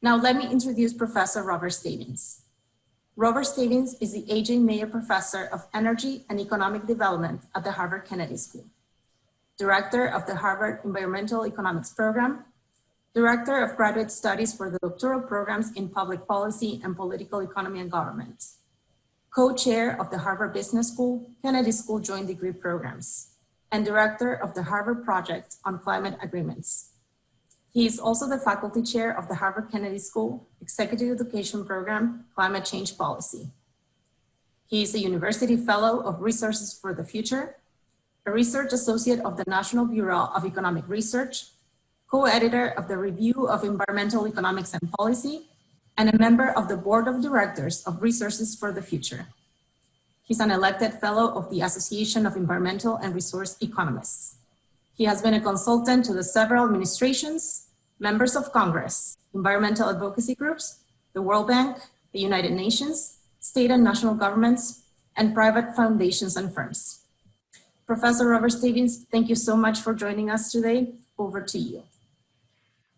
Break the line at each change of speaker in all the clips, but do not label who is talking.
Now let me introduce Professor Robert Stavins. Robert Stavins is the A.J. Mayer Professor of Energy and Economic Development at the Harvard Kennedy School, Director of the Harvard Environmental Economics Program, Director of Graduate Studies for the doctoral programs in Public Policy and Political Economy and Government, Co-Chair of the Harvard Business School, Kennedy School Joint Degree Programs, and Director of the Harvard Project on Climate Agreements. He is also the Faculty Chair of the Harvard Kennedy School Executive Education Program, Climate Change Policy. He is a University Fellow of Resources for the Future, a Research Associate of the National Bureau of Economic Research, co-editor of the Review of Environmental Economics and Policy, and a member of the Board of Directors of Resources for the Future. He's an elected Fellow of the Association of Environmental and Resource Economists. He has been a consultant to the several administrations, members of Congress, environmental advocacy groups, the World Bank, the United Nations, state and national governments, and private foundations and firms. Professor Robert Stavins, thank you so much for joining us today. Over to you.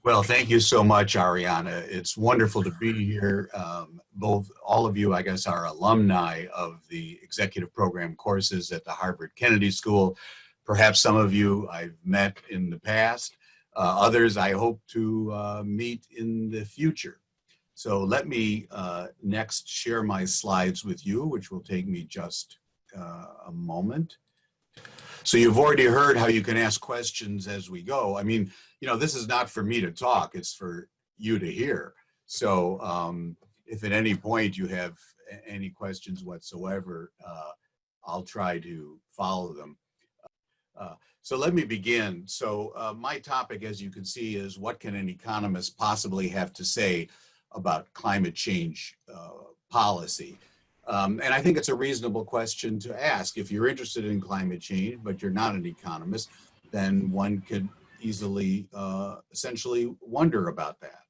Well, thank you so much, Ariana. It's wonderful to be here. All of you, I guess, are alumni of the executive program courses at the Harvard Kennedy School. Perhaps some of you I've met in the past. Others I hope to meet in the future. So let me next share my slides with you, which will take me just a moment. So you've already heard how you can ask questions as we go. I mean, you know, this is not for me to talk, it's for you to hear. So if at any point you have any questions whatsoever, I'll try to follow them. So let me begin. So my topic, as you can see, is what can an economist possibly have to say about climate change policy? And I think it's a reasonable question to ask. If you're interested in climate change, but you're not an economist, then one could easily, essentially wonder about that.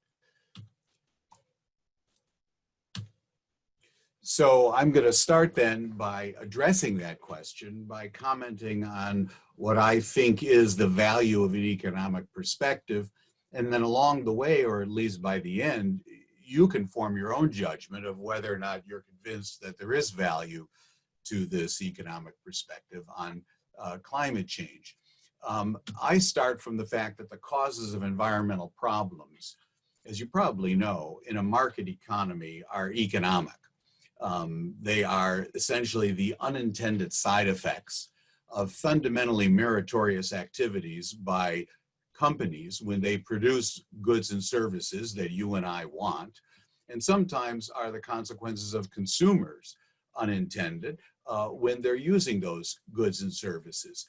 So I'm going to start then by addressing that question by commenting on what I think is the value of an economic perspective. And then along the way, or at least by the end, you can form your own judgment of whether or not you're convinced that there is value to this economic perspective on climate change. I start from the fact that the causes of environmental problems, as you probably know, in a market economy are economic. They are essentially the unintended side effects of fundamentally meritorious activities by companies when they produce goods and services that you and I want, and sometimes are the consequences of consumers, unintended, when they're using those goods and services.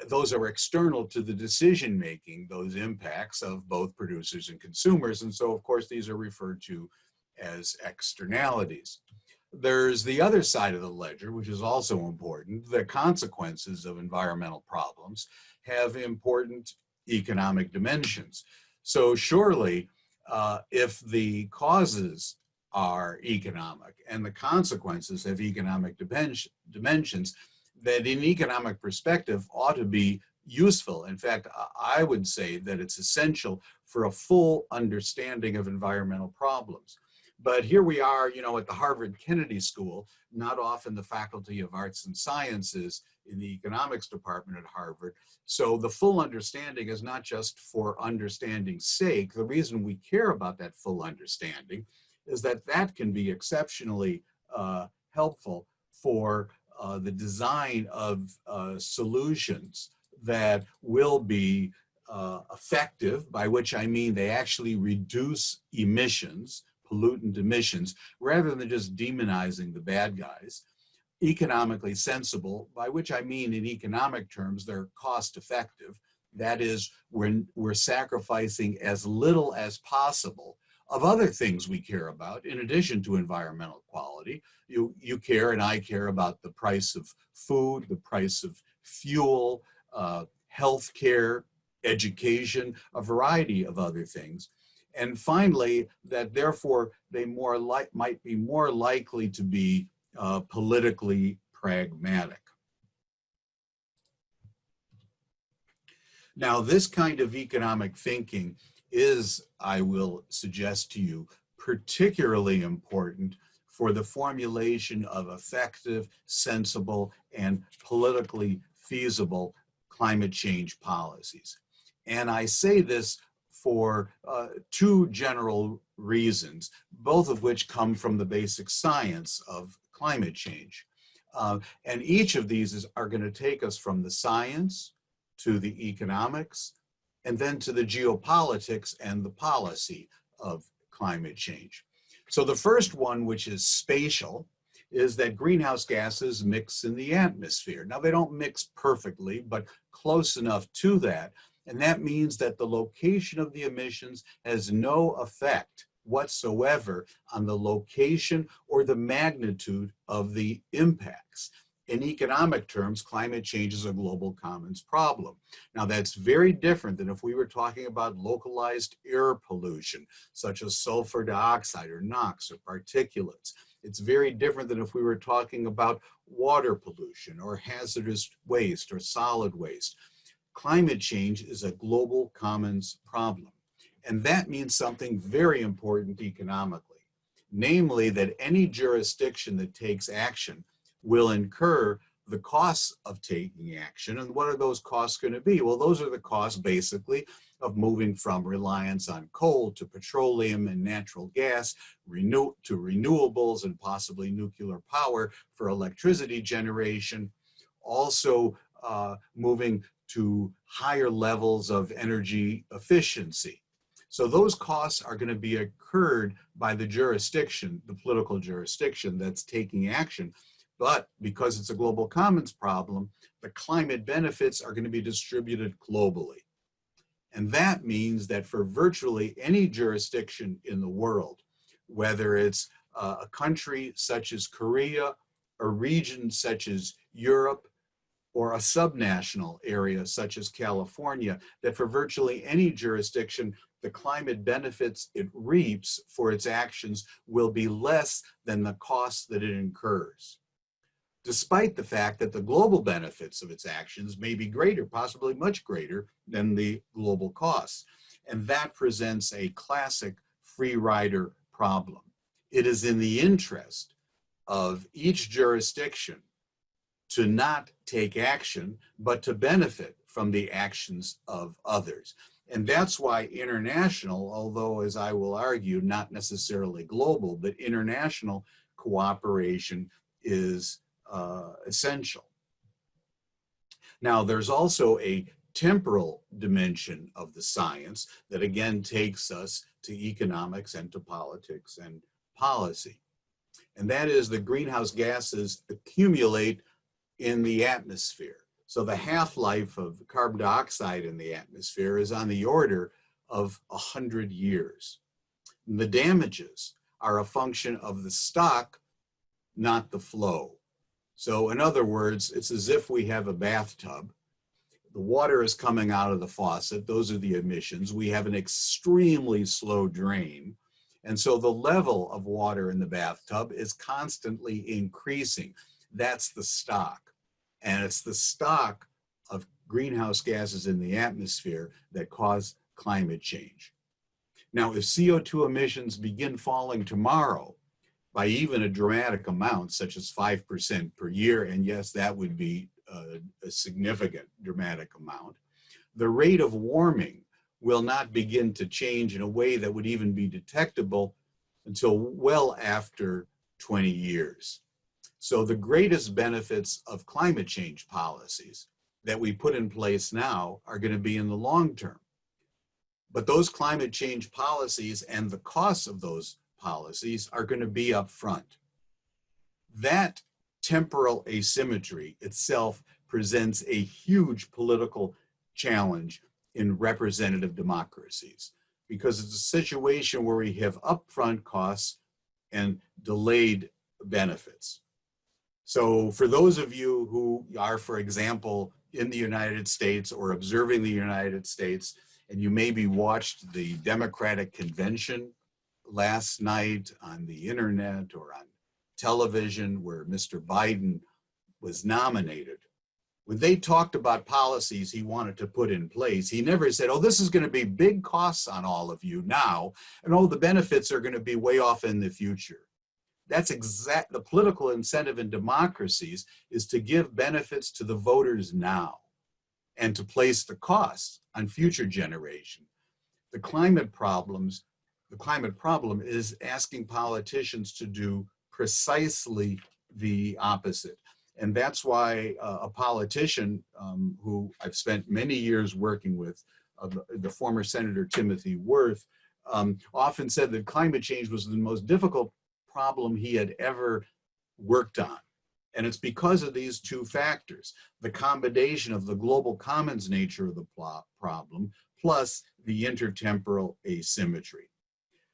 Those are external to the decision-making, those impacts of both producers and consumers, and so of course these are referred to as externalities. There's the other side of the ledger, which is also important. The consequences of environmental problems have important economic dimensions. So surely, if the causes are economic and the consequences have economic dimensions, that in economic perspective ought to be useful. In fact, I would say that it's essential for a full understanding of environmental problems. But here we are, you know, at the Harvard Kennedy School, not off in the Faculty of Arts and Sciences in the economics department at Harvard. So the full understanding is not just for understanding's sake. The reason we care about that full understanding is that that can be exceptionally helpful for the design of solutions that will be effective, by which I mean they actually reduce emissions, pollutant emissions, rather than just demonizing the bad guys. Economically sensible, by which I mean in economic terms, they're cost effective. That is, when we're sacrificing as little as possible of other things we care about, in addition to environmental quality. You care and I care about the price of food, the price of fuel, health care, education, a variety of other things. And finally, that therefore they might be more likely to be politically pragmatic. Now, this kind of economic thinking is, I will suggest to you, particularly important for the formulation of effective, sensible, and politically feasible climate change policies. And I say this for two general reasons, both of which come from the basic science of climate change. And each of these are going to take us from the science to the economics and then to the geopolitics and the policy of climate change. So the first one, which is spatial, is that greenhouse gases mix in the atmosphere. Now, they don't mix perfectly, but close enough to that. And that means that the location of the emissions has no effect whatsoever on the location or the magnitude of the impacts. In economic terms, climate change is a global commons problem. Now, that's very different than if we were talking about localized air pollution, such as sulfur dioxide or NOx or particulates. It's very different than if we were talking about water pollution or hazardous waste or solid waste. Climate change is a global commons problem. And that means something very important economically, namely that any jurisdiction that takes action will incur the costs of taking action. And what are those costs going to be? Well, those are the costs basically of moving from reliance on coal to petroleum and natural gas, to renewables and possibly nuclear power for electricity generation, also moving to higher levels of energy efficiency. So those costs are going to be incurred by the jurisdiction, the political jurisdiction that's taking action. But because it's a global commons problem, the climate benefits are going to be distributed globally. And that means that for virtually any jurisdiction in the world, whether it's a country such as Korea, a region such as Europe, or a subnational area such as California, that for virtually any jurisdiction, the climate benefits it reaps for its actions will be less than the costs that it incurs, despite the fact that the global benefits of its actions may be greater, possibly much greater than the global costs. And that presents a classic free rider problem. It is in the interest of each jurisdiction to not take action, but to benefit from the actions of others. And that's why international, although as I will argue, not necessarily global, but international cooperation is essential. Now, there's also a temporal dimension of the science that again takes us to economics and to politics and policy. And that is the greenhouse gases accumulate in the atmosphere. So the half-life of carbon dioxide in the atmosphere is on the order of 100 years. And the damages are a function of the stock, not the flow. So in other words, it's as if we have a bathtub. The water is coming out of the faucet. Those are the emissions. We have an extremely slow drain. And so the level of water in the bathtub is constantly increasing. That's the stock. And it's the stock of greenhouse gases in the atmosphere that cause climate change. Now, if CO2 emissions begin falling tomorrow by even a dramatic amount, such as 5% per year, and yes, that would be a significant dramatic amount, the rate of warming will not begin to change in a way that would even be detectable until well after 20 years. So the greatest benefits of climate change policies that we put in place now are going to be in the long term. But those climate change policies and the costs of those policies are going to be up front. That temporal asymmetry itself presents a huge political challenge in representative democracies, because it's a situation where we have upfront costs and delayed benefits. So for those of you who are, for example, in the United States or observing the United States, and you maybe watched the Democratic convention last night on the internet or on television where Mr. Biden was nominated, When they talked about policies he wanted to put in place, he never said, oh, this is going to be big costs on all of you now, and oh, the benefits are going to be way off in the future. That's the political incentive in democracies is to give benefits to the voters now and to place the costs on future generations. The climate problem is asking politicians to do precisely the opposite. And that's why a politician who I've spent many years working with, the former Senator Timothy Worth, often said that climate change was the most difficult problem he had ever worked on. And it's because of these two factors, the combination of the global commons nature of the problem, plus the intertemporal asymmetry.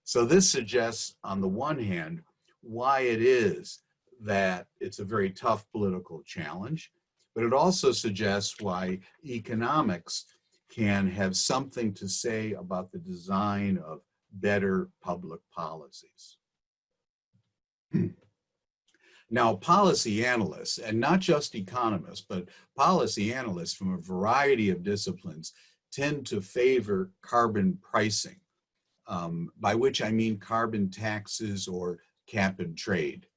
So this suggests, on the one hand, why it is that it's a very tough political challenge, but it also suggests why economics can have something to say about the design of better public policies. Now, policy analysts, and not just economists, but policy analysts from a variety of disciplines tend to favor carbon pricing, by which I mean carbon taxes or cap and trade.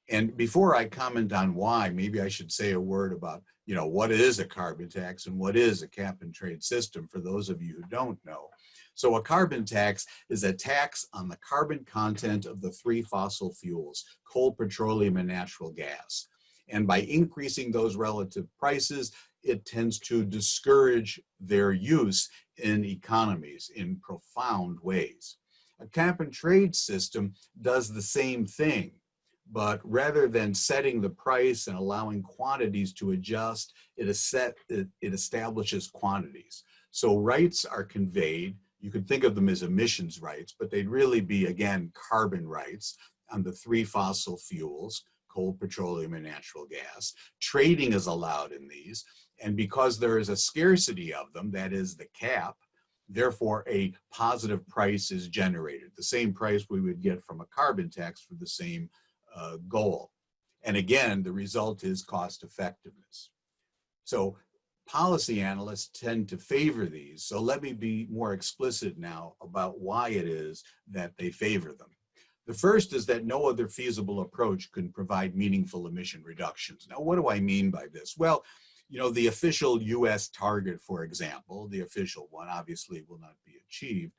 And before I comment on why, maybe I should say a word about, what is a carbon tax and what is a cap and trade system for those of you who don't know. So a carbon tax is a tax on the carbon content of the three fossil fuels, coal, petroleum, and natural gas. And by increasing those relative prices, it tends to discourage their use in economies in profound ways. A cap and trade system does the same thing, but rather than setting the price and allowing quantities to adjust, it establishes quantities. So rights are conveyed. You could think of them as emissions rights, but they'd really be, again, carbon rights on the three fossil fuels, coal, petroleum, and natural gas. Trading is allowed in these, and because there is a scarcity of them, that is the cap, therefore a positive price is generated, the same price we would get from a carbon tax for the same goal. And again, the result is cost effectiveness. So policy analysts tend to favor these. So let me be more explicit now about why it is that they favor them. The first is that no other feasible approach can provide meaningful emission reductions. Now, what do I mean by this? Well, the official US target, for example, the official one obviously will not be achieved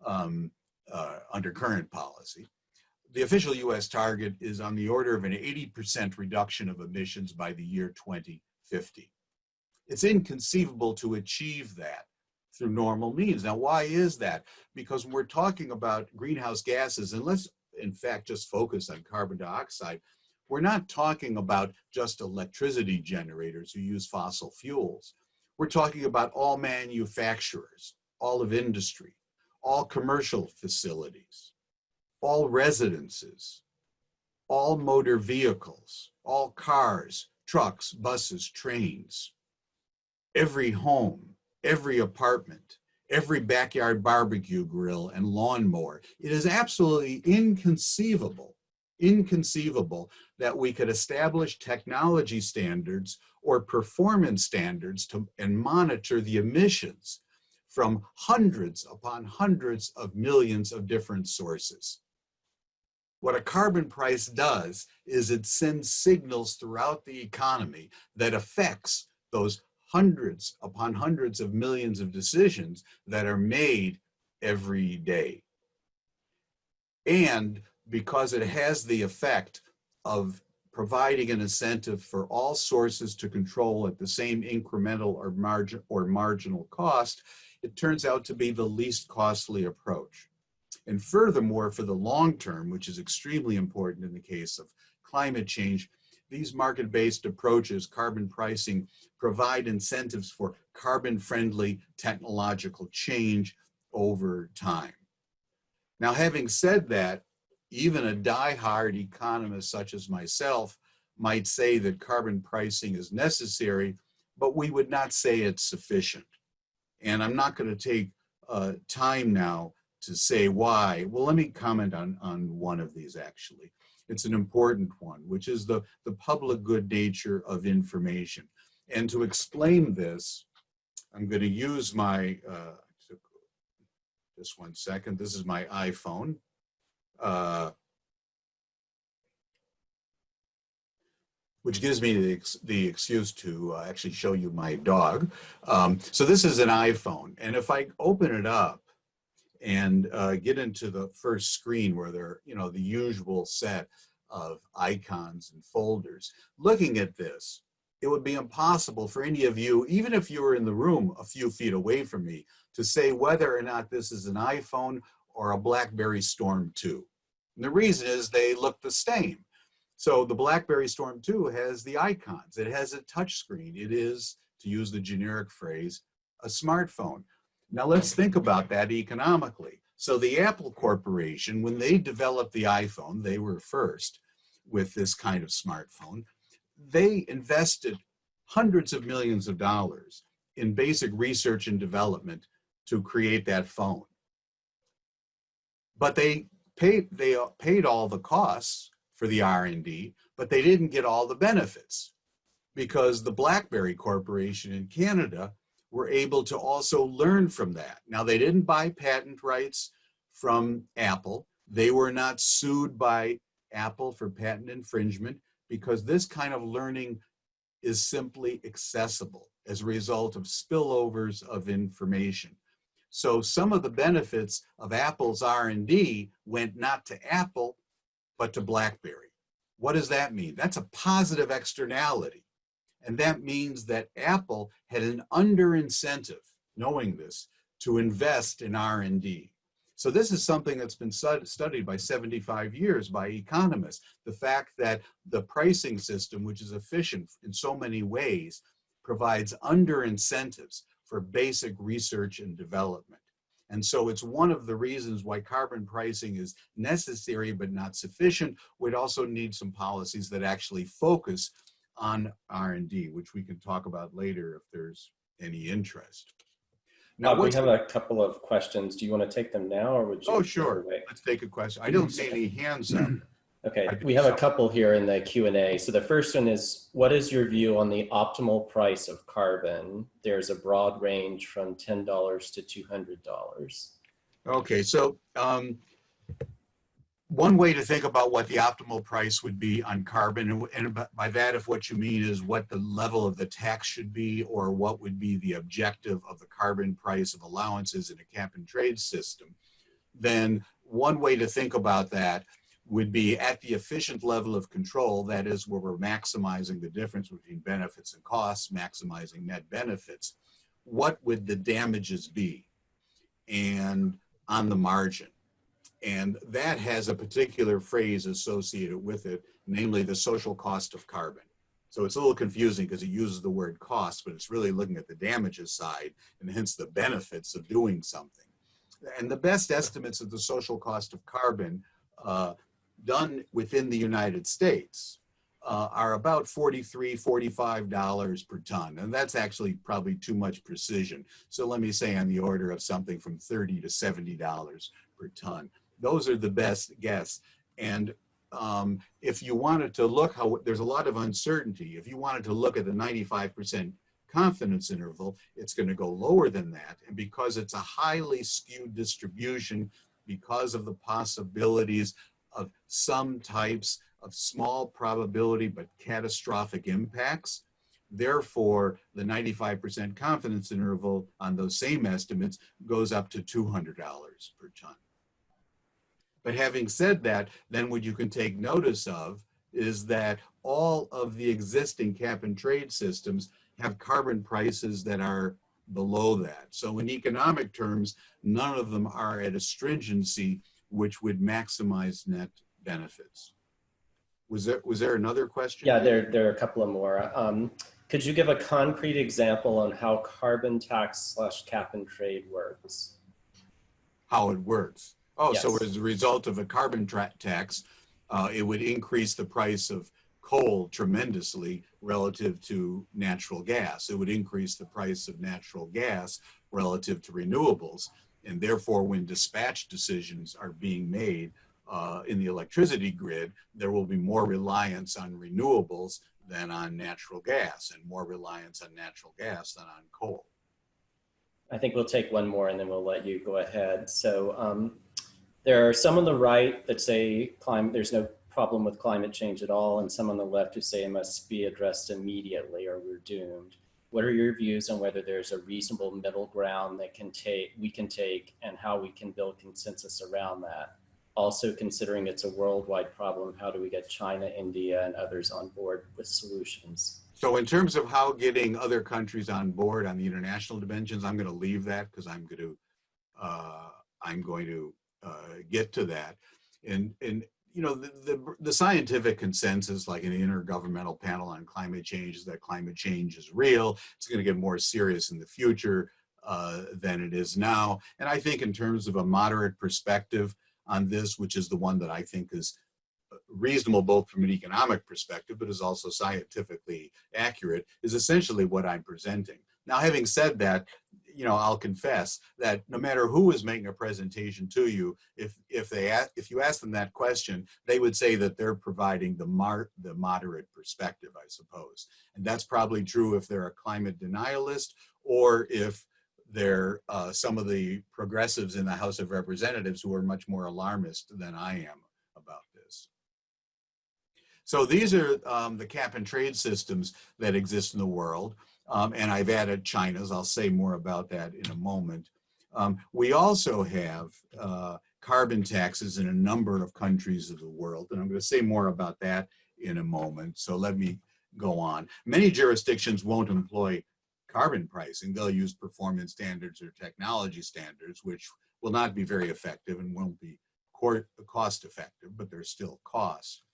under current policy. The official US target is on the order of an 80% reduction of emissions by the year 2050. It's inconceivable to achieve that through normal means. Now, why is that? Because when we're talking about greenhouse gases, and let's in fact just focus on carbon dioxide, we're not talking about just electricity generators who use fossil fuels. We're talking about all manufacturers, all of industry, all commercial facilities, all residences, all motor vehicles, all cars, trucks, buses, trains, every home, every apartment, every backyard barbecue grill and lawnmower. It is absolutely inconceivable that we could establish technology standards or performance standards and monitor the emissions from hundreds upon hundreds of millions of different sources. What a carbon price does is it sends signals throughout the economy that affects those hundreds upon hundreds of millions of decisions that are made every day. And because it has the effect of providing an incentive for all sources to control at the same incremental or marginal cost, it turns out to be the least costly approach. And furthermore, for the long term, which is extremely important in the case of climate change, these market-based approaches, carbon pricing, provide incentives for carbon-friendly technological change over time. Now, having said that, even a die-hard economist such as myself might say that carbon pricing is necessary, but we would not say it's sufficient. And I'm not going to take time now to say why. Well, let me comment on one of these actually. It's an important one, which is the public good nature of information. And to explain this, I'm going to use my, just one second, this is my iPhone. Which gives me the excuse to actually show you my dog. So this is an iPhone, and if I open it up and get into the first screen where there are, the usual set of icons and folders, looking at this, it would be impossible for any of you, even if you were in the room a few feet away from me, to say whether or not this is an iPhone or a BlackBerry Storm 2. And the reason is they look the same. So the BlackBerry Storm 2 has the icons. It has a touch screen. It is, to use the generic phrase, a smartphone. Now let's think about that economically. So the Apple Corporation, when they developed the iPhone, they were first with this kind of smartphone. They invested hundreds of millions of dollars in basic research and development to create that phone. But they paid all the costs for the R&D, but they didn't get all the benefits because the BlackBerry Corporation in Canada were able to also learn from that. Now, they didn't buy patent rights from Apple. They were not sued by Apple for patent infringement because this kind of learning is simply accessible as a result of spillovers of information. So some of the benefits of Apple's R&D went not to Apple, but to BlackBerry. What does that mean? That's a positive externality. And that means that Apple had an under-incentive, knowing this, to invest in R&D. So this is something that's been studied by 75 years by economists. The fact that the pricing system, which is efficient in so many ways, provides under-incentives for basic research and development. And so it's one of the reasons why carbon pricing is necessary but not sufficient. We'd also need some policies that actually focus on R&D, which we can talk about later if there's any interest.
Now, we have a couple of questions. Do you want to take them now, or would you?
Oh, sure. Let's take a question. I don't see any hands up.
Okay, we have a couple here in the Q&A. So the first one is, what is your view on the optimal price of carbon? There's a broad range from $10 to $200.
Okay, so one way to think about what the optimal price would be on carbon, and by that, if what you mean is what the level of the tax should be, or what would be the objective of the carbon price of allowances in a cap and trade system, then one way to think about that would be at the efficient level of control, that is where we're maximizing the difference between benefits and costs, maximizing net benefits. What would the damages be and on the margin? And that has a particular phrase associated with it, namely the social cost of carbon. So it's a little confusing because it uses the word cost, but it's really looking at the damages side and hence the benefits of doing something. And the best estimates of the social cost of carbon done within the United States are about $43, $45 per ton. And that's actually probably too much precision. So let me say on the order of something from $30 to $70 per ton. Those are the best guess. And if you wanted to look how, there's a lot of uncertainty. If you wanted to look at the 95% confidence interval, it's going to go lower than that. And because it's a highly skewed distribution, because of the possibilities of some types of small probability but catastrophic impacts, therefore the 95% confidence interval on those same estimates goes up to $200 per ton. But having said that, then what you can take notice of is that all of the existing cap and trade systems have carbon prices that are below that. So in economic terms, none of them are at a stringency which would maximize net benefits. Was there another question?
Yeah, there are a couple of more. Could you give a concrete example on how carbon tax / cap and trade works?
How it works? Oh,
yes.
So as a result of a carbon tax, it would increase the price of coal tremendously relative to natural gas. It would increase the price of natural gas relative to renewables. And therefore, when dispatch decisions are being made in the electricity grid, there will be more reliance on renewables than on natural gas, and more reliance on natural gas than on coal.
I think we'll take one more and then we'll let you go ahead. So there are some on the right that say there's no problem with climate change at all, and some on the left who say it must be addressed immediately or we're doomed. What are your views on whether there's a reasonable middle ground that we can take and how we can build consensus around that? Also, considering it's a worldwide problem, how do we get China, India, and others on board with solutions?
So in terms of how getting other countries on board on the international dimensions, I'm going to leave that because I'm going to get to that. And you know, the scientific consensus, like an intergovernmental panel on climate change, is that climate change is real. It's going to get more serious in the future than it is now. And I think in terms of a moderate perspective on this, which is the one that I think is reasonable both from an economic perspective, but is also scientifically accurate, is essentially what I'm presenting. Now, having said that, you know, I'll confess that no matter who is making a presentation to you, if you ask them that question, they would say that they're providing the moderate perspective, I suppose. And that's probably true if they're a climate denialist, or if they're some of the progressives in the House of Representatives who are much more alarmist than I am about this. So these are the cap and trade systems that exist in the world. And I've added China's. I'll say more about that in a moment. We also have carbon taxes in a number of countries of the world, and I'm going to say more about that in a moment. So let me go on. Many jurisdictions won't employ carbon pricing. They'll use performance standards or technology standards, which will not be very effective and won't be cost effective, but there's still costs.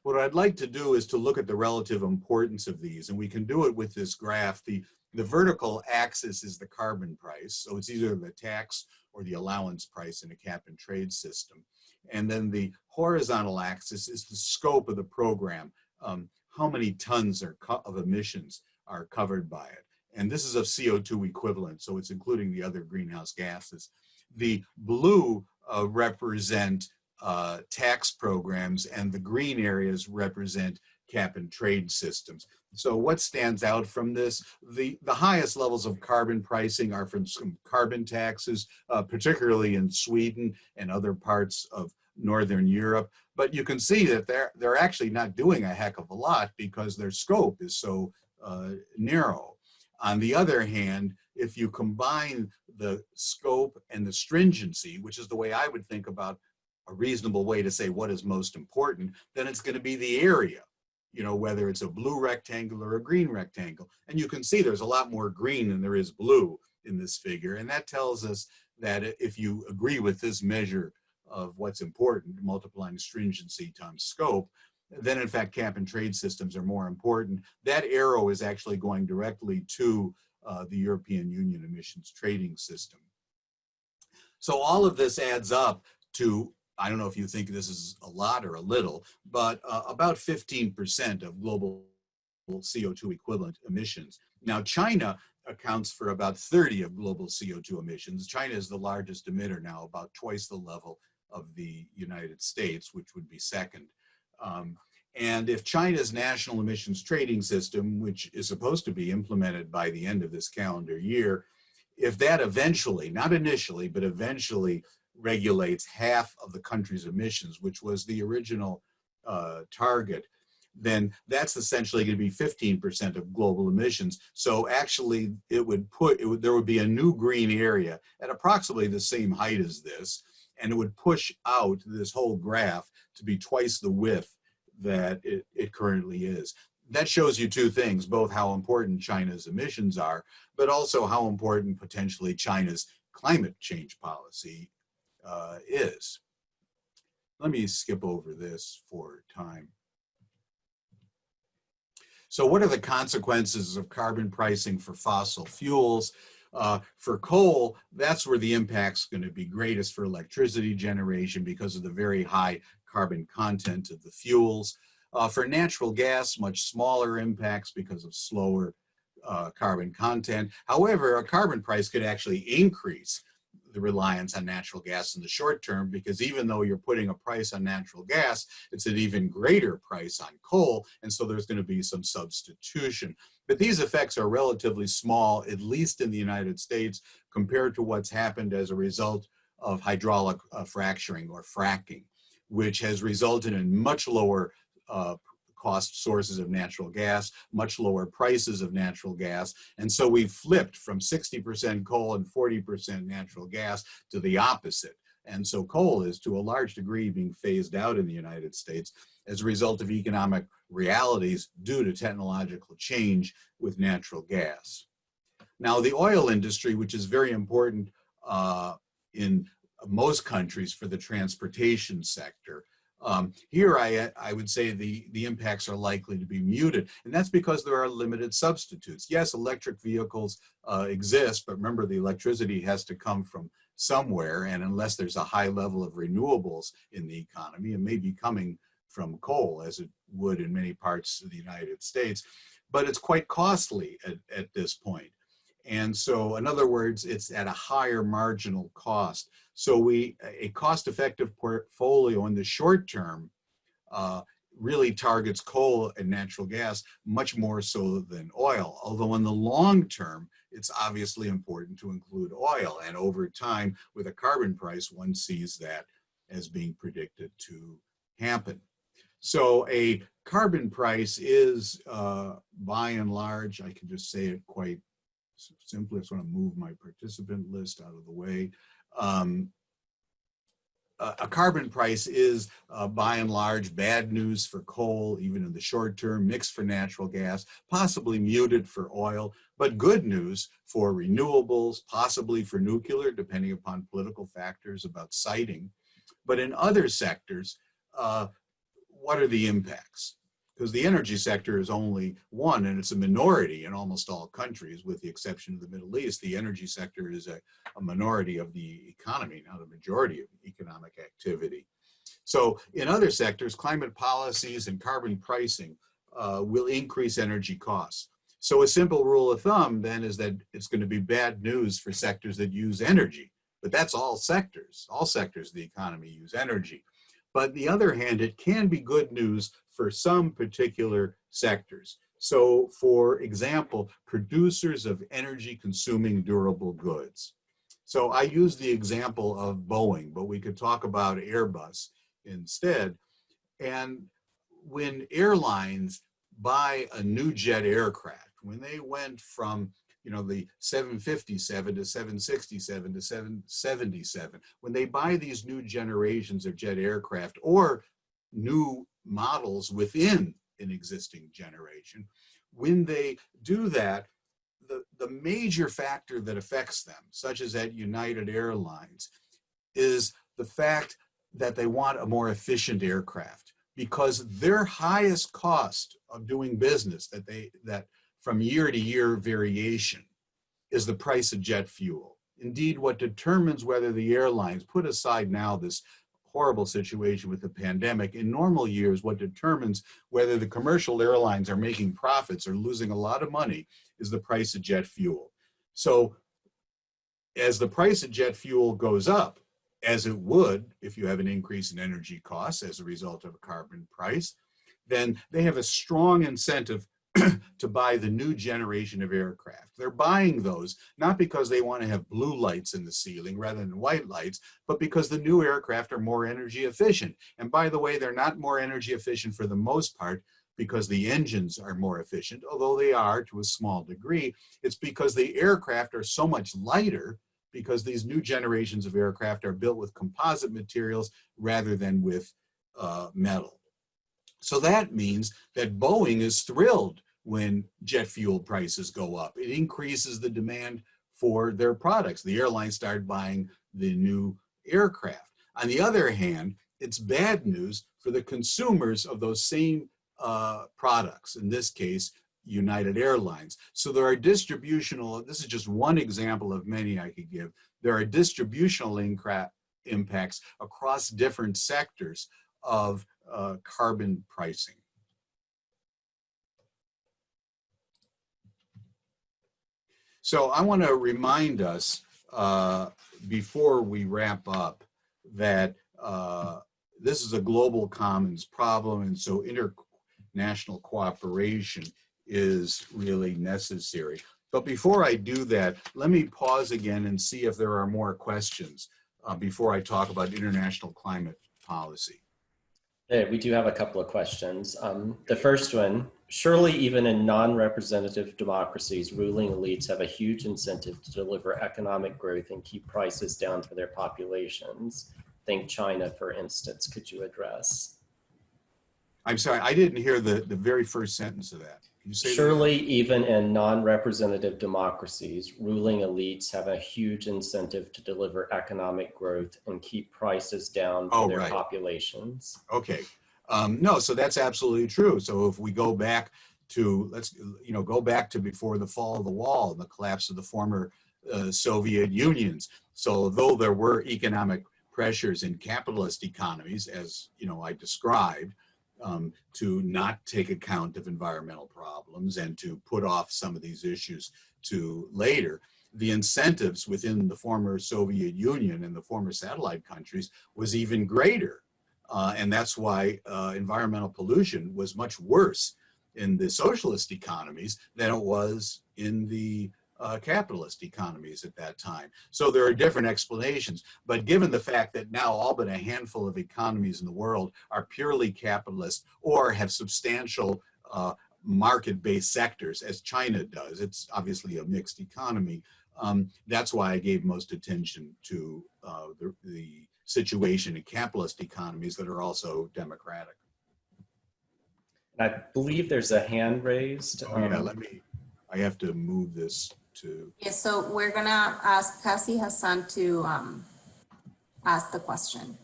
What I'd like to do is to look at the relative importance of these, and we can do it with this graph. The vertical axis is the carbon price, so it's either the tax or the allowance price in a cap and trade system. And then the horizontal axis is the scope of the program, how many tons of emissions are covered by it. And this is of CO2 equivalent, so it's including the other greenhouse gases. The blue represent tax programs, and the green areas represent cap and trade systems. So what stands out from this? The highest levels of carbon pricing are from some carbon taxes, particularly in Sweden and other parts of Northern Europe. But you can see that they're actually not doing a heck of a lot because their scope is so narrow. On the other hand, if you combine the scope and the stringency, which is the way I would think about a reasonable way to say what is most important, then it's going to be the area, you know, whether it's a blue rectangle or a green rectangle. And you can see there's a lot more green than there is blue in this figure. And that tells us that if you agree with this measure of what's important, multiplying stringency times scope, then in fact cap and trade systems are more important. That arrow is actually going directly to the European Union emissions trading system. So all of this adds up to, I don't know if you think this is a lot or a little, but about 15% of global CO2 equivalent emissions. Now, China accounts for about 30 of global CO2 emissions. China is the largest emitter now, about twice the level of the United States, which would be second. And if China's national emissions trading system, which is supposed to be implemented by the end of this calendar year, if that eventually, not initially, but eventually regulates half of the country's emissions, which was the original target, then that's essentially going to be 15% of global emissions. So actually there would be a new green area at approximately the same height as this, and it would push out this whole graph to be twice the width that it currently is. That shows you two things, both how important China's emissions are, but also how important potentially China's climate change policy is. Let me skip over this for time. So what are the consequences of carbon pricing for fossil fuels? For coal, that's where the impact's going to be greatest for electricity generation because of the very high carbon content of the fuels. For natural gas, much smaller impacts because of slower carbon content. However, a carbon price could actually increase the reliance on natural gas in the short term, because even though you're putting a price on natural gas, it's an even greater price on coal, and so there's going to be some substitution. But these effects are relatively small, at least in the United States, compared to what's happened as a result of hydraulic fracturing or fracking, which has resulted in much lower cost sources of natural gas, much lower prices of natural gas. And so we've flipped from 60% coal and 40% natural gas to the opposite. And so coal is to a large degree being phased out in the United States as a result of economic realities due to technological change with natural gas. Now, the oil industry, which is very important in most countries for the transportation sector, here I would say the impacts are likely to be muted, and that's because there are limited substitutes. Yes, electric vehicles exist, but remember the electricity has to come from somewhere, and unless there's a high level of renewables in the economy, it may be coming from coal, as it would in many parts of the United States, but it's quite costly at this point. And so, in other words, it's at a higher marginal cost. So a cost-effective portfolio in the short term really targets coal and natural gas much more so than oil. Although in the long term, it's obviously important to include oil. And over time, with a carbon price, one sees that as being predicted to happen. So a carbon price is, by and large, I can just say it quite simply, I just want to move my participant list out of the way. A carbon price is, by and large, bad news for coal, even in the short term, mixed for natural gas, possibly muted for oil, but good news for renewables, possibly for nuclear, depending upon political factors about siting. But in other sectors, what are the impacts? Because the energy sector is only one, and it's a minority in almost all countries, with the exception of the Middle East. The energy sector is a minority of the economy, not a majority of economic activity. So in other sectors, climate policies and carbon pricing will increase energy costs. So a simple rule of thumb then is that it's going to be bad news for sectors that use energy, but that's all sectors. All sectors of the economy use energy. But on the other hand, it can be good news for some particular sectors. So for example, producers of energy consuming durable goods. So I use the example of Boeing, but we could talk about Airbus instead. And when airlines buy a new jet aircraft, when they went from the 757 to 767 to 777, when they buy these new generations of jet aircraft or new models within an existing generation, when they do that, the major factor that affects them, such as at United Airlines, is the fact that they want a more efficient aircraft, because their highest cost of doing business that from year to year variation is the price of jet fuel. Indeed, what determines whether the airlines, put aside now this horrible situation with the pandemic, in normal years, what determines whether the commercial airlines are making profits or losing a lot of money is the price of jet fuel. So as the price of jet fuel goes up, as it would if you have an increase in energy costs as a result of a carbon price, then they have a strong incentive to buy the new generation of aircraft. They're buying those not because they want to have blue lights in the ceiling rather than white lights, but because the new aircraft are more energy efficient. And by the way, they're not more energy efficient for the most part because the engines are more efficient, although they are to a small degree. It's because the aircraft are so much lighter because these new generations of aircraft are built with composite materials rather than with metal. So that means that Boeing is thrilled when jet fuel prices go up. It increases the demand for their products. The airlines start buying the new aircraft. On the other hand, it's bad news for the consumers of those same products, in this case, United Airlines. So there are distributional, this is just one example of many I could give, there are distributional impacts across different sectors of carbon pricing. So I want to remind us before we wrap up that this is a global commons problem, and so international cooperation is really necessary. But before I do that, let me pause again and see if there are more questions before I talk about international climate policy.
Hey, we do have a couple of questions. The first one, surely even in non-representative democracies, ruling elites have a huge incentive to deliver economic growth and keep prices down for their populations. Think China, for instance. Could you address?
I'm sorry, I didn't hear the very first sentence of that. Can you say
Surely
that
even in non-representative democracies, ruling elites have a huge incentive to deliver economic growth and keep prices down for their populations.
Okay. No, so that's absolutely true. So if we go back to, go back to before the fall of the wall and the collapse of the former Soviet unions. So though there were economic pressures in capitalist economies, as I described, to not take account of environmental problems and to put off some of these issues to later, the incentives within the former Soviet Union and the former satellite countries was even greater. And that's why environmental pollution was much worse in the socialist economies than it was in the capitalist economies at that time. So there are different explanations, but given the fact that now all but a handful of economies in the world are purely capitalist or have substantial market-based sectors, as China does, it's obviously a mixed economy. That's why I gave most attention to the situation in capitalist economies that are also democratic.
I believe there's a hand raised.
Yeah, I have to move this to.
Yes, so we're gonna ask Cassie Hassan to ask the question.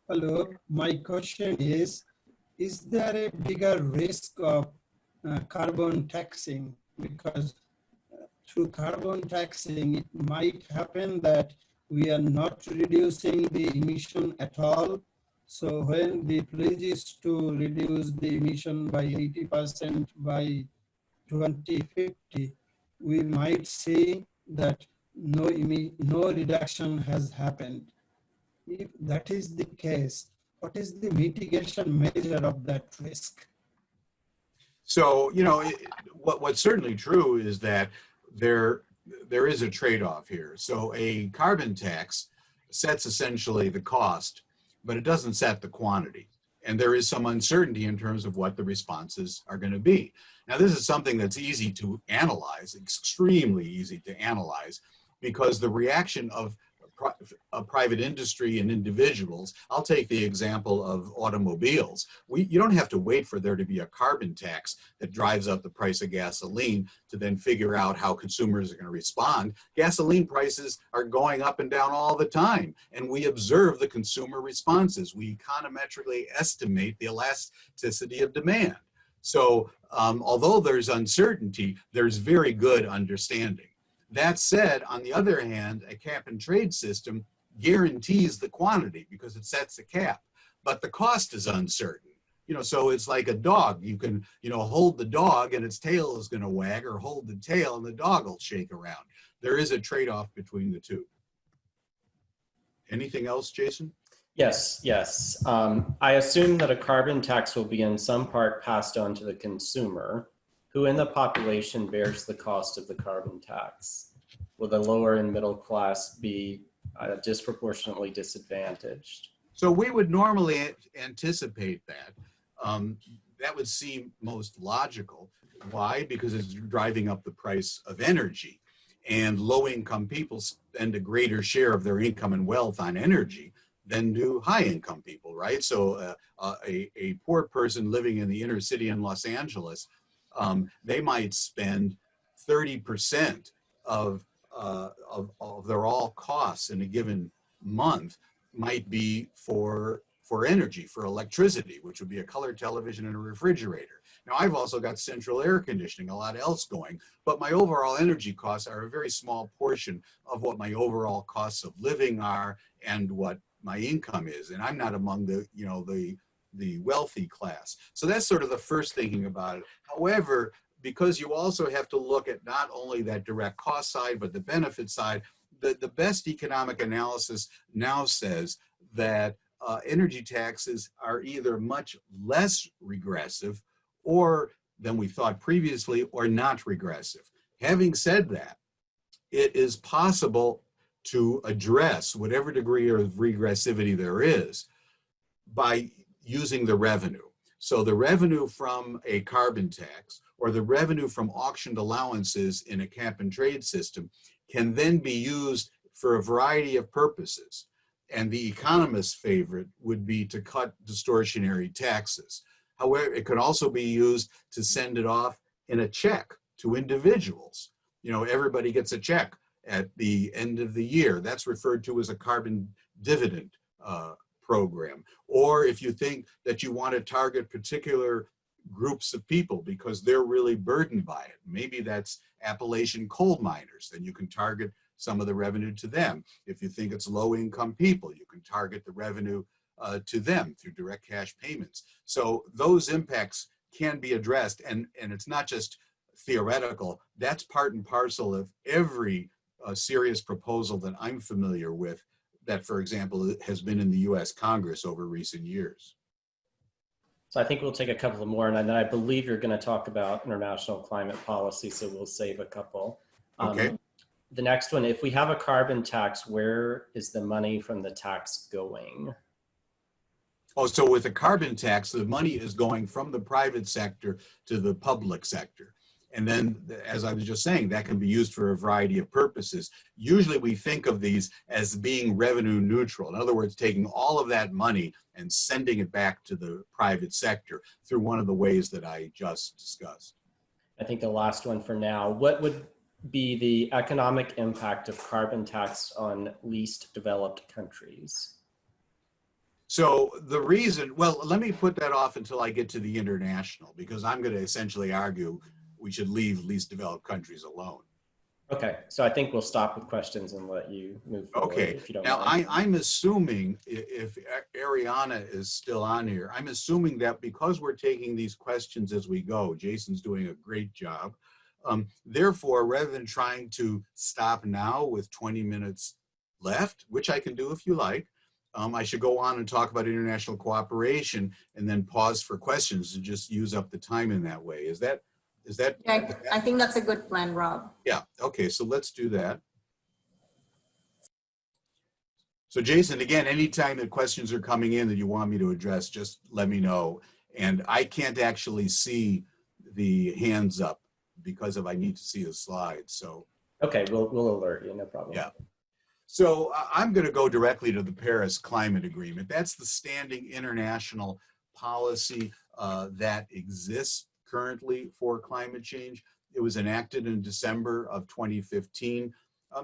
Hello, my question is there a bigger risk of carbon taxing? Because through carbon taxing, it might happen that we are not reducing the emission at all. So when the pledge is to reduce the emission by 80% by 2050, we might see that no reduction has happened. If that is the case, what is the mitigation measure of that risk?
So, what's certainly true is that there is a trade-off here. So a carbon tax sets essentially the cost, but it doesn't set the quantity. And there is some uncertainty in terms of what the responses are going to be. Now, this is something that's easy to analyze, extremely easy to analyze, because the reaction of private industry and individuals, I'll take the example of automobiles. You don't have to wait for there to be a carbon tax that drives up the price of gasoline to then figure out how consumers are going to respond. Gasoline prices are going up and down all the time, and we observe the consumer responses. We econometrically estimate the elasticity of demand. So although there's uncertainty, there's very good understanding. That said, on the other hand, a cap and trade system guarantees the quantity because it sets a cap, but the cost is uncertain. So it's like a dog. You can, hold the dog and its tail is going to wag, or hold the tail and the dog will shake around. There is a trade-off between the two. Anything else, Jason?
Yes. I assume that a carbon tax will be in some part passed on to the consumer, who in the population bears the cost of the carbon tax. Will the lower and middle class be disproportionately disadvantaged?
So we would normally anticipate that. That would seem most logical. Why? Because it's driving up the price of energy. And low-income people spend a greater share of their income and wealth on energy than do high-income people, right? So a poor person living in the inner city in Los Angeles, they might spend 30% of their all costs in a given month might be for energy, for electricity, which would be a color television and a refrigerator. Now, I've also got central air conditioning, a lot else going, but my overall energy costs are a very small portion of what my overall costs of living are and what my income is. And I'm not among the wealthy class. So that's sort of the first thinking about it. However, because you also have to look at not only that direct cost side, but the benefit side. The best economic analysis now says that energy taxes are either much less regressive or than we thought previously, or not regressive. Having said that, it is possible to address whatever degree of regressivity there is by using the revenue. So the revenue from a carbon tax or the revenue from auctioned allowances in a cap and trade system can then be used for a variety of purposes. And the economist's favorite would be to cut distortionary taxes. However, it could also be used to send it off in a check to individuals. You know, everybody gets a check at the end of the year. That's referred to as a carbon dividend program. Or if you think that you want to target particular groups of people because they're really burdened by it, maybe that's Appalachian coal miners, then you can target some of the revenue to them. If you think it's low-income people, you can target the revenue to them through direct cash payments. So those impacts can be addressed, and it's not just theoretical. That's part and parcel of every serious proposal that I'm familiar with that, for example, has been in the US Congress over recent years.
So I think we'll take a couple more, and then I believe you're going to talk about international climate policy, so we'll save a couple.
Okay.
The next one, if we have a carbon tax, where is the money from the tax going?
Oh, so with a carbon tax, the money is going from the private sector to the public sector. And then, as I was just saying, that can be used for a variety of purposes. Usually we think of these as being revenue neutral. In other words, taking all of that money and sending it back to the private sector through one of the ways that I just discussed.
I think the last one for now, what would be the economic impact of carbon tax on least developed countries?
So the reason, well, let me put that off until I get to the international, because I'm going to essentially argue we should leave least developed countries alone.
Okay, so I think we'll stop with questions and let you move forward.
Okay,
if you don't
now
mind.
I'm assuming, if Ariana is still on here, I'm assuming that because we're taking these questions as we go, Jason's doing a great job. Therefore, rather than trying to stop now with 20 minutes left, which I can do if you like, I should go on and talk about international cooperation and then pause for questions and just use up the time in that way. Is that?
Yeah, I think that's a good plan, Rob.
Yeah, okay, so let's do that. So Jason, again, anytime that questions are coming in that you want me to address, just let me know. And I can't actually see the hands up because I need to see the slides, so.
Okay, we'll alert you, no problem.
Yeah. So I'm going to go directly to the Paris Climate Agreement. That's the standing international policy that exists currently for climate change. It was enacted in December of 2015.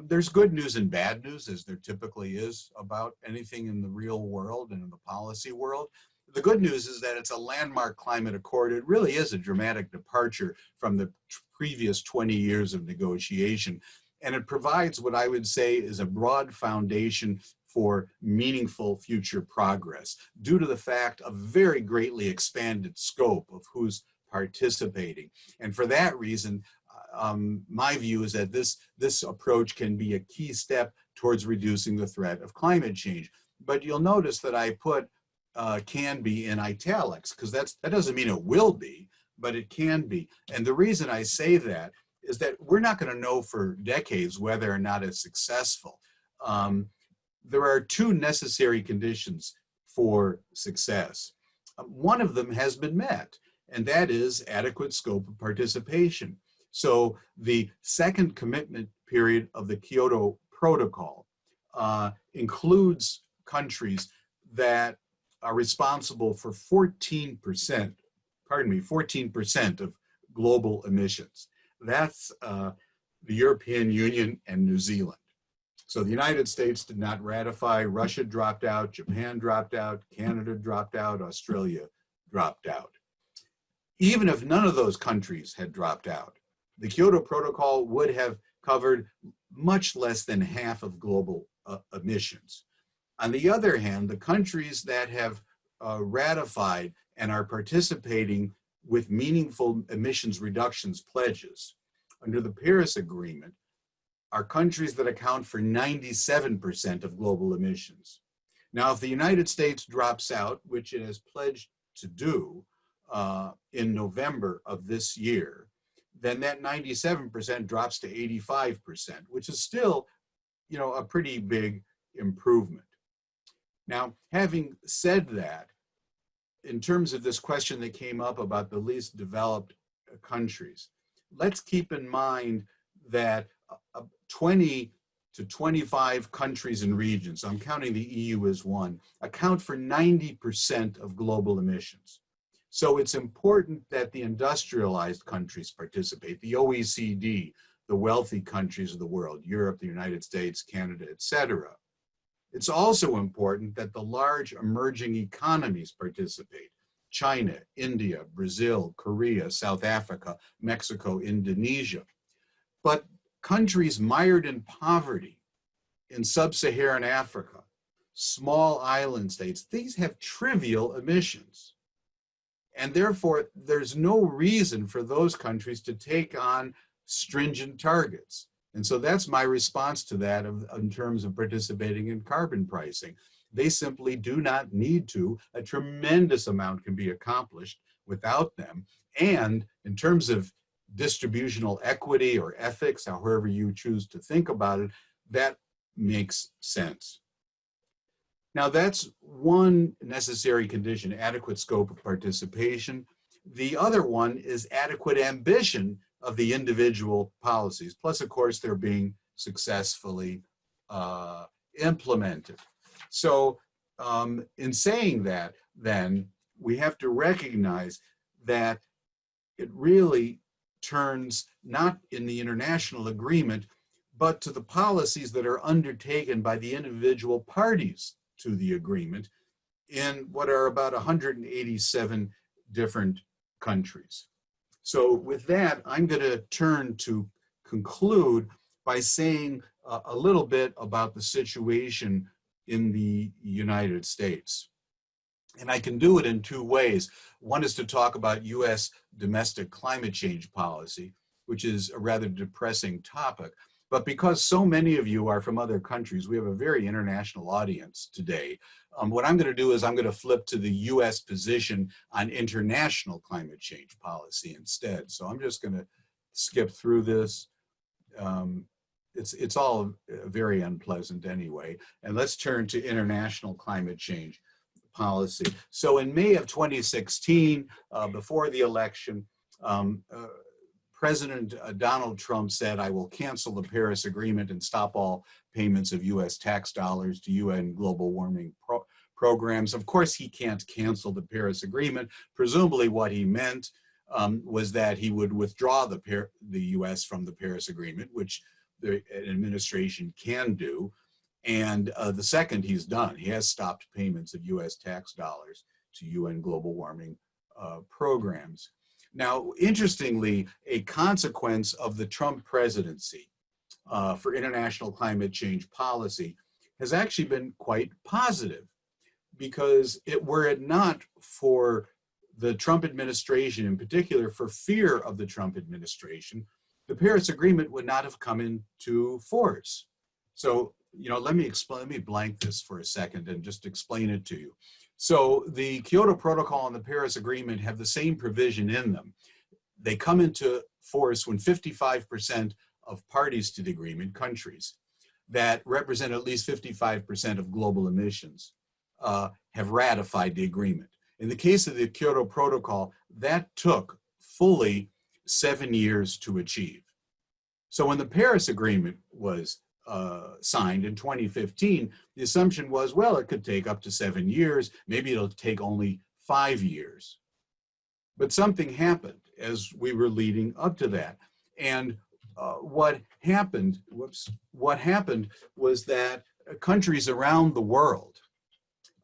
There's good news and bad news, as there typically is about anything in the real world and in the policy world. The good news is that it's a landmark climate accord. It really is a dramatic departure from the previous 20 years of negotiation. And it provides what I would say is a broad foundation for meaningful future progress due to the fact of very greatly expanded scope of who's participating. And for that reason, my view is that this approach can be a key step towards reducing the threat of climate change. But you'll notice that I put can be in italics, because that doesn't mean it will be, but it can be. And the reason I say that is that we're not going to know for decades whether or not it's successful. There are two necessary conditions for success. One of them has been met, and that is adequate scope of participation. So the second commitment period of the Kyoto Protocol includes countries that are responsible for 14% of global emissions. That's the European Union and New Zealand. So the United States did not ratify, Russia dropped out, Japan dropped out, Canada dropped out, Australia dropped out. Even if none of those countries had dropped out, the Kyoto Protocol would have covered much less than half of global emissions. On the other hand, the countries that have ratified and are participating with meaningful emissions reductions pledges under the Paris Agreement are countries that account for 97% of global emissions. Now, if the United States drops out, which it has pledged to do in November of this year, then that 97% drops to 85%, which is still, a pretty big improvement. Now, having said that, in terms of this question that came up about the least developed countries, let's keep in mind that 20 to 25 countries and regions, I'm counting the EU as one, account for 90% of global emissions. So it's important that the industrialized countries participate, the OECD, the wealthy countries of the world, Europe, the United States, Canada, etc. It's also important that the large emerging economies participate, China, India, Brazil, Korea, South Africa, Mexico, Indonesia. But countries mired in poverty in sub-Saharan Africa, small island states, these have trivial emissions. And therefore, there's no reason for those countries to take on stringent targets. And so that's my response to that in terms of participating in carbon pricing. They simply do not need to. A tremendous amount can be accomplished without them. And in terms of distributional equity or ethics, however you choose to think about it, that makes sense. Now, that's one necessary condition, adequate scope of participation. The other one is adequate ambition of the individual policies. Plus, of course, they're being successfully implemented. So in saying that, then, we have to recognize that it really turns not in the international agreement, but to the policies that are undertaken by the individual parties to the agreement in what are about 187 different countries. So with that, I'm going to turn to conclude by saying a little bit about the situation in the United States. And I can do it in two ways. One is to talk about US domestic climate change policy, which is a rather depressing topic. But because so many of you are from other countries, we have a very international audience today. What I'm going to do is I'm going to flip to the US position on international climate change policy instead. So I'm just going to skip through this. It's all very unpleasant anyway. And let's turn to international climate change policy. So in May of 2016, before the election, President Donald Trump said, I will cancel the Paris Agreement and stop all payments of US tax dollars to UN global warming programs. Of course, he can't cancel the Paris Agreement. Presumably what he meant was that he would withdraw the US from the Paris Agreement, which the administration can do. And the second he's done, he has stopped payments of US tax dollars to UN global warming programs. Now, interestingly, a consequence of the Trump presidency for international climate change policy has actually been quite positive, because were it not for the Trump administration, in particular for fear of the Trump administration, the Paris Agreement would not have come into force. So, let me blank this for a second and just explain it to you. So the Kyoto Protocol and the Paris Agreement have the same provision in them. They come into force when 55% of parties to the agreement, countries, that represent at least 55% of global emissions, have ratified the agreement. In the case of the Kyoto Protocol, that took fully 7 years to achieve. So when the Paris Agreement was signed in 2015, the assumption was, well, it could take up to 7 years. Maybe it'll take only 5 years. But something happened as we were leading up to that. And what happened was that countries around the world,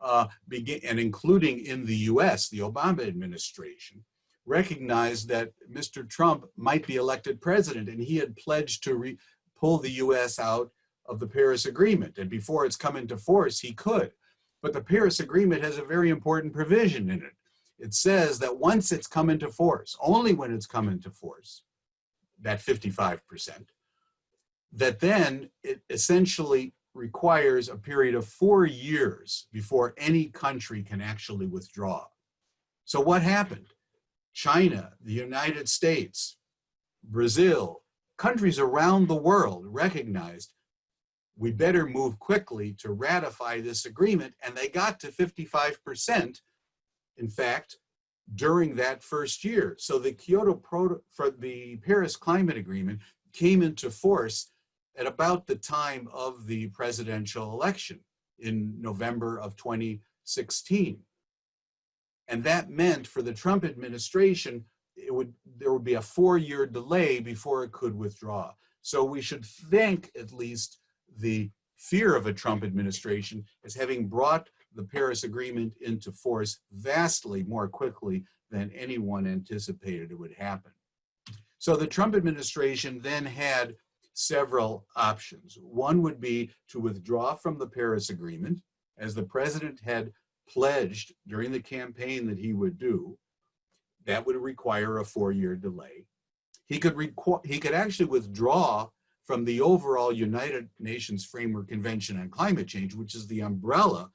and including in the US, the Obama administration, recognized that Mr. Trump might be elected president, and he had pledged to pull the US out of the Paris Agreement. And before it's come into force, he could. But the Paris Agreement has a very important provision in it. it says that once it's come into force, only when it's come into force, that 55%, that then it essentially requires a period of 4 years before any country can actually withdraw. So what happened? China, the United States, Brazil, countries around the world recognized we better move quickly to ratify this agreement, and they got to 55%, in fact, during that first year. So the the Paris Climate Agreement came into force at about the time of the presidential election in November of 2016. And that meant for the Trump administration, there would be a 4-year delay before it could withdraw. So we should thank at least the fear of a Trump administration as having brought the Paris Agreement into force vastly more quickly than anyone anticipated it would happen. So the Trump administration then had several options. One would be to withdraw from the Paris Agreement, as the president had pledged during the campaign that he would do. That would require a 4-year delay. He could actually withdraw from the overall United Nations Framework Convention on Climate Change, which is the umbrella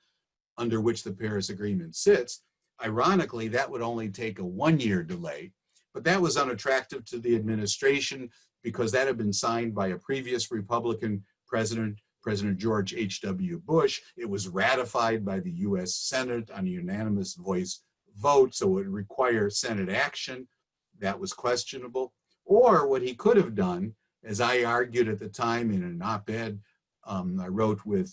under which the Paris Agreement sits. Ironically, that would only take a 1-year delay, but that was unattractive to the administration because that had been signed by a previous Republican president, President George H.W. Bush. It was ratified by the US Senate on a unanimous voice vote, so it would require Senate action. That was questionable. Or what he could have done, as I argued at the time in an op-ed I wrote with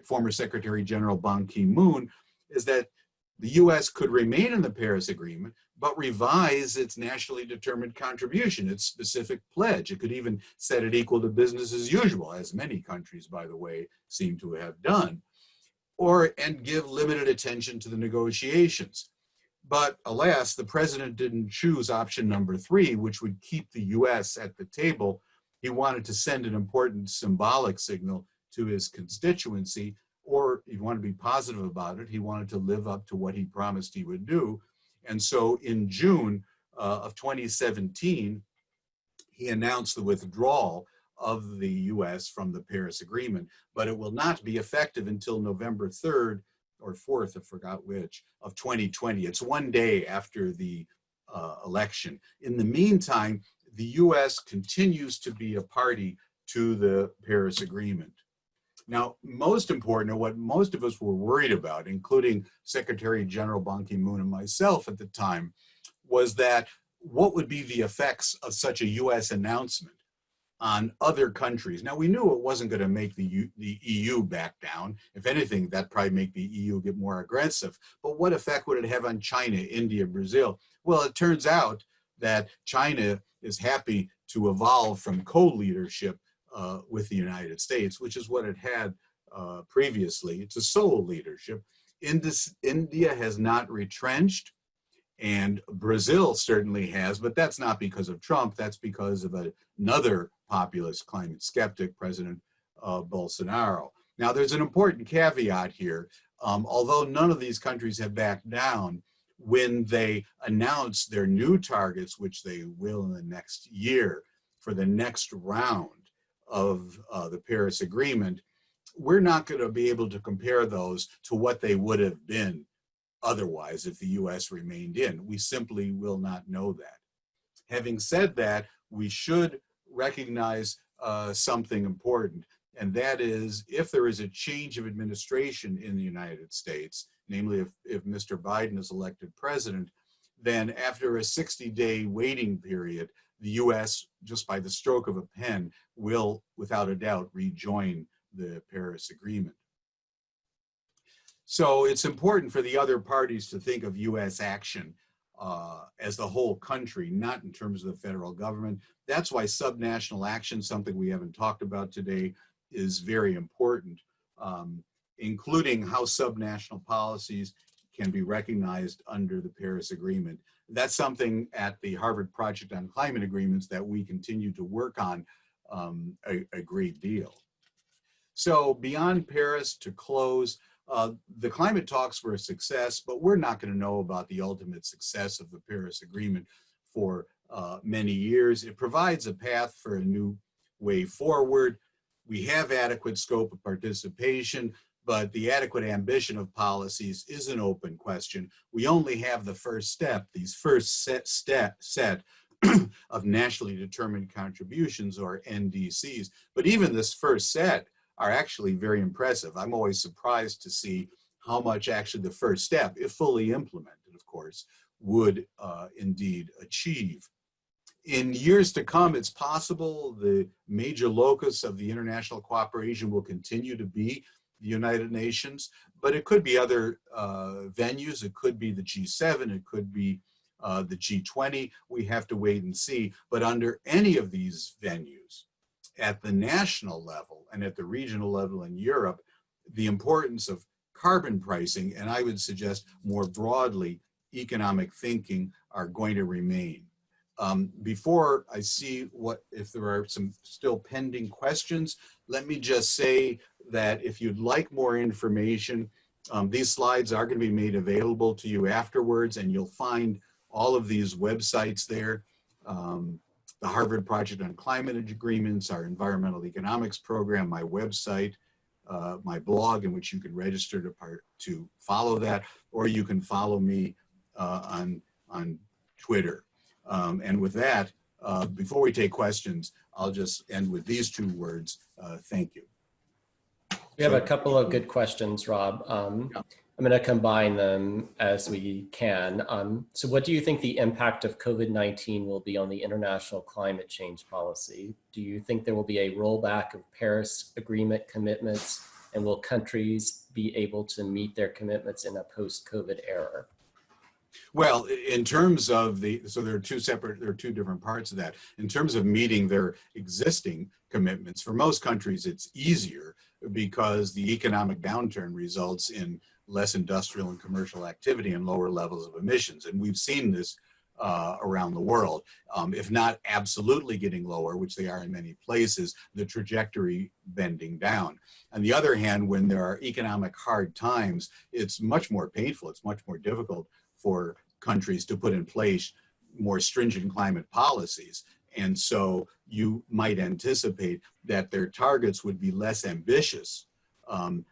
former Secretary General Ban Ki-moon, is that the US could remain in the Paris Agreement, but revise its nationally determined contribution, its specific pledge. It could even set it equal to business as usual, as many countries, by the way, seem to have done, and give limited attention to the negotiations. But alas, the president didn't choose option number 3, which would keep the US at the table. He wanted to send an important symbolic signal to his constituency, or if you want to be positive about it, he wanted to live up to what he promised he would do. And so in June of 2017, he announced the withdrawal of the US from the Paris Agreement, but it will not be effective until November 3rd or 4th, I forgot which, of 2020. It's 1 day after the election. In the meantime, the US continues to be a party to the Paris Agreement. Now, most important, or what most of us were worried about, including Secretary General Ban Ki-moon and myself at the time, was that what would be the effects of such a US announcement on other countries? Now, we knew it wasn't going to make the EU back down. If anything, that'd probably make the EU get more aggressive. But what effect would it have on China, India, Brazil? Well, it turns out that China is happy to evolve from co-leadership with the United States, which is what it had previously, to sole leadership. India has not retrenched, and Brazil certainly has, but that's not because of Trump, that's because of another populist climate skeptic, President Bolsonaro. Now, there's an important caveat here. Although none of these countries have backed down, when they announce their new targets, which they will in the next year for the next round of the Paris Agreement, we're not going to be able to compare those to what they would have been otherwise if the US remained in. We simply will not know that. Having said that, we should recognize something important, and that is if there is a change of administration in the United States, namely if Mr. Biden is elected president, then after a 60-day waiting period, the US, just by the stroke of a pen, will, without a doubt, rejoin the Paris Agreement. So it's important for the other parties to think of US action as the whole country, not in terms of the federal government. That's why subnational action, something we haven't talked about today, is very important, including how subnational policies can be recognized under the Paris Agreement. That's something at the Harvard Project on Climate Agreements that we continue to work on a great deal. So beyond Paris, to close, The climate talks were a success, but we're not going to know about the ultimate success of the Paris Agreement for many years. It provides a path for a new way forward. We have adequate scope of participation, but the adequate ambition of policies is an open question. We only have the first step, these first set of nationally determined contributions, or NDCs. But even this first set are actually very impressive. I'm always surprised to see how much actually the first step, if fully implemented, of course, would indeed achieve. In years to come, it's possible the major locus of the international cooperation will continue to be the United Nations, but it could be other venues. It could be the G7, it could be the G20. We have to wait and see. But under any of these venues, at the national level and at the regional level in Europe, the importance of carbon pricing, and I would suggest more broadly, economic thinking, are going to remain. Before I see if there are some still pending questions, let me just say that if you'd like more information, these slides are going to be made available to you afterwards, and you'll find all of these websites there. The Harvard Project on Climate Agreements, our Environmental Economics program, my website, my blog, in which you can register to follow that, or you can follow me on Twitter. And with that, before we take questions, I'll just end with these two words, thank you.
We have a couple of good questions, Rob.
Yeah.
I'm going to combine them as we can. So what do you think the impact of COVID-19 will be on the international climate change policy? Do you think there will be a rollback of Paris Agreement commitments, and will countries be able to meet their commitments in a post-COVID era?
Well, in terms of so there are two different parts of that. In terms of meeting their existing commitments, for most countries, it's easier because the economic downturn results in less industrial and commercial activity and lower levels of emissions. And we've seen this around the world. If not absolutely getting lower, which they are in many places, the trajectory bending down. On the other hand, when there are economic hard times, it's much more painful, it's much more difficult for countries to put in place more stringent climate policies. And so you might anticipate that their targets would be less ambitious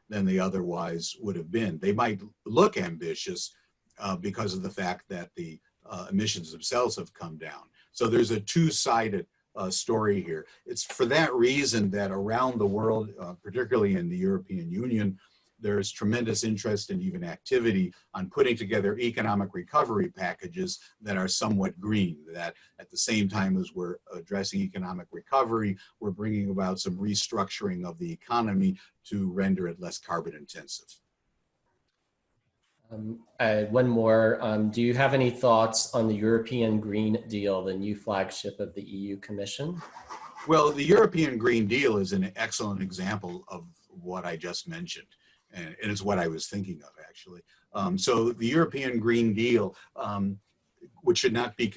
than they otherwise would have been. They might look ambitious because of the fact that the emissions themselves have come down. So there's a two-sided story here. It's for that reason that around the world, particularly in the European Union, there's tremendous interest and even activity on putting together economic recovery packages that are somewhat green, that at the same time as we're addressing economic recovery, we're bringing about some restructuring of the economy to render it less carbon intensive.
One more. Do you have any thoughts on the European Green Deal, the new flagship of the EU Commission?
Well, the European Green Deal is an excellent example of what I just mentioned. And it's what I was thinking of, actually. So the European Green Deal, which should not be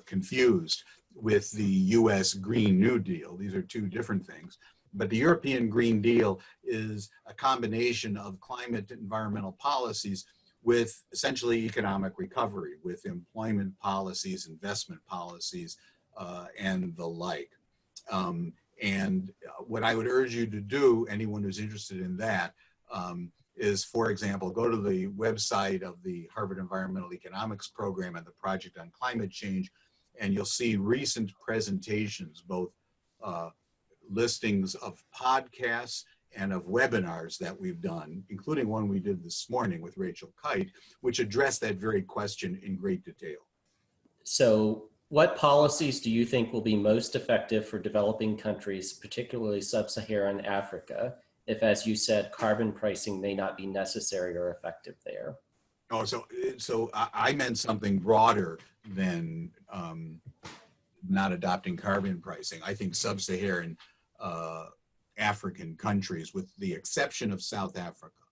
confused with the US Green New Deal. These are two different things. But the European Green Deal is a combination of climate and environmental policies with essentially economic recovery, with employment policies, investment policies, and the like. And what I would urge you to do, anyone who's interested in that, is, for example, go to the website of the Harvard Environmental Economics program and the Project on Climate Change, and you'll see recent presentations, both listings of podcasts and of webinars that we've done, including one we did this morning with Rachel Kite, which addressed that very question in great detail.
So what policies do you think will be most effective for developing countries, particularly sub-Saharan Africa, if, as you said, carbon pricing may not be necessary or effective there?
Oh, so I meant something broader than not adopting carbon pricing. I think sub-Saharan African countries, with the exception of South Africa,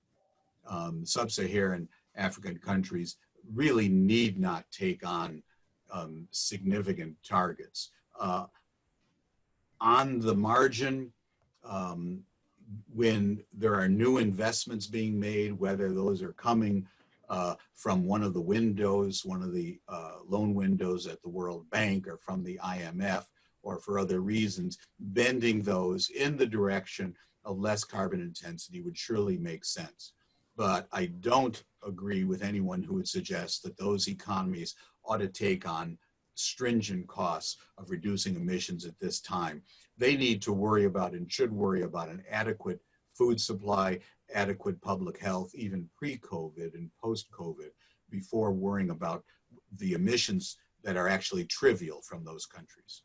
sub-Saharan African countries really need not take on significant targets. On the margin, when there are new investments being made, whether those are coming from one of the windows, one of the loan windows at the World Bank or from the IMF or for other reasons, bending those in the direction of less carbon intensity would surely make sense. But I don't agree with anyone who would suggest that those economies ought to take on stringent costs of reducing emissions at this time. They need to worry about and should worry about an adequate food supply, adequate public health, even pre-COVID and post-COVID, before worrying about the emissions that are actually trivial from those countries.